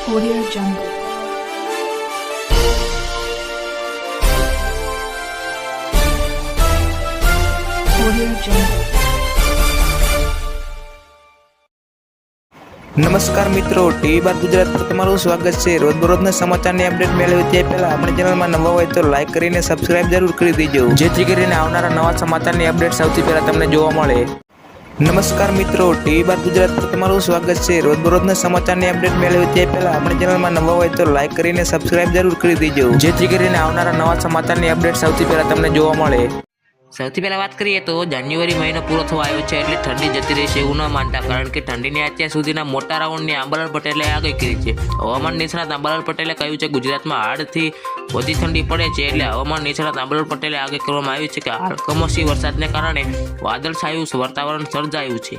Audio Jungle. Audio Jungle. નમસ્કાર મિત્રો, TV બાર ગુજરાત પર તમારું સ્વાગત છે। રોજબરોજના સમાચારની અપડેટ મેળવી તે પહેલા આપણી ચેનલમાં નવા હોય તો લાઈક કરીને સબસ્ક્રાઇબ જરૂર કરી દેજો, જેથી કરીને આવનારા નવા સમાચારની અપડેટ સૌથી પહેલા તમને જોવા મળે। નમસ્કાર મિત્રો, ટીવી બાર ગુજરાત પર તમારું સ્વાગત છે। રોજબરોજના સમાચારની અપડેટ મેળવી તે પહેલા આપણી ચેનલમાં નવા હોય તો લાઈક કરીને સબસ્ક્રાઇબ જરૂર કરી દેજો, જેથી કરીને આવનારા નવા સમાચારની અપડેટ સૌથી પહેલા તમને જોવા મળે। સૌથી પહેલાં વાત કરીએ તો જાન્યુઆરી મહિનો પૂરો થવા આવ્યો છે એટલે ઠંડી જતી રહેશે એવું ન માનતા, કારણ કે ઠંડીની અત્યાર સુધીના મોટા રાઉન્ડની આંબાલાલ પટેલે આગાહી કરી છે। હવામાન નિષ્ણાત આંબાલાલ પટેલે કહ્યું છે ગુજરાતમાં હાડથી વધી ઠંડી પડે છે, એટલે હવામાન નિષ્ણાત આંબાલાલ પટેલે આગાહી કરવામાં આવી છે કે હાલ કમોસમી વરસાદને કારણે વાદળછાયું વાતાવરણ સર્જાયું છે।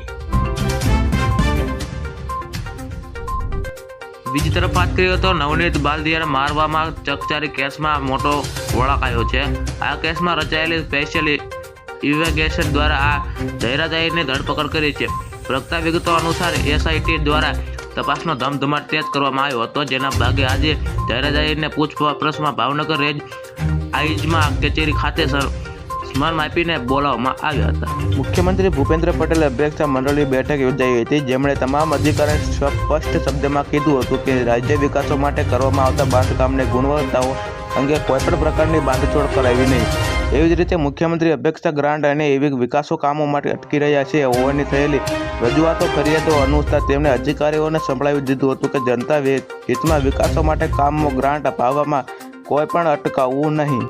બીજી તરફ વાત કરીએ તો નવનીત બાલદિયાને મારવામાં ચકચારી કેસમાં મોટો વળાકાયો છે। આ કેસમાં રચાયેલી સ્પેશિયલ ઇન્વેસ્ટિગેશન દ્વારા આ જયરા જાહેરની ધરપકડ કરી છે। પ્રગટા વિગતો અનુસાર એસઆઈટી દ્વારા તપાસનો ધમધમાટ તેજ કરવામાં આવ્યો હતો, જેના ભાગે આજે જયરા જાહેરને પૂછપરછમાં ભાવનગર રેન્જ આઈજમાં કચેરી ખાતે સ્મરણ આપીને બોલાવવામાં આવ્યા હતા। મુખ્યમંત્રી ભૂપેન્દ્ર પટેલ અધ્યક્ષતા મંડળની બેઠક યોજાઈ હતી, જેમણે તમામ અધિકારીઓને સ્પષ્ટ શબ્દમાં કીધું હતું કે રાજ્ય વિકાસો માટે કરવામાં આવતા બાંધકામની ગુણવત્તાઓ અંગે કોઈપણ પ્રકારની બાંધછોડ કરાવી નહીં। એવી જ રીતે મુખ્યમંત્રી અપેક્ષા ગ્રાન્ટ અને એવી વિકાસો કામો માટે અટકી રહ્યા છે હોવાની થયેલી રજૂઆતો ફરિયાદો અનુસાર તેમણે અધિકારીઓને સંભળાવી દીધું હતું કે જનતા હિતમાં વિકાસો માટે કામો ગ્રાન્ટ અપાવવામાં કોઈ પણ અટકાવવું નહીં।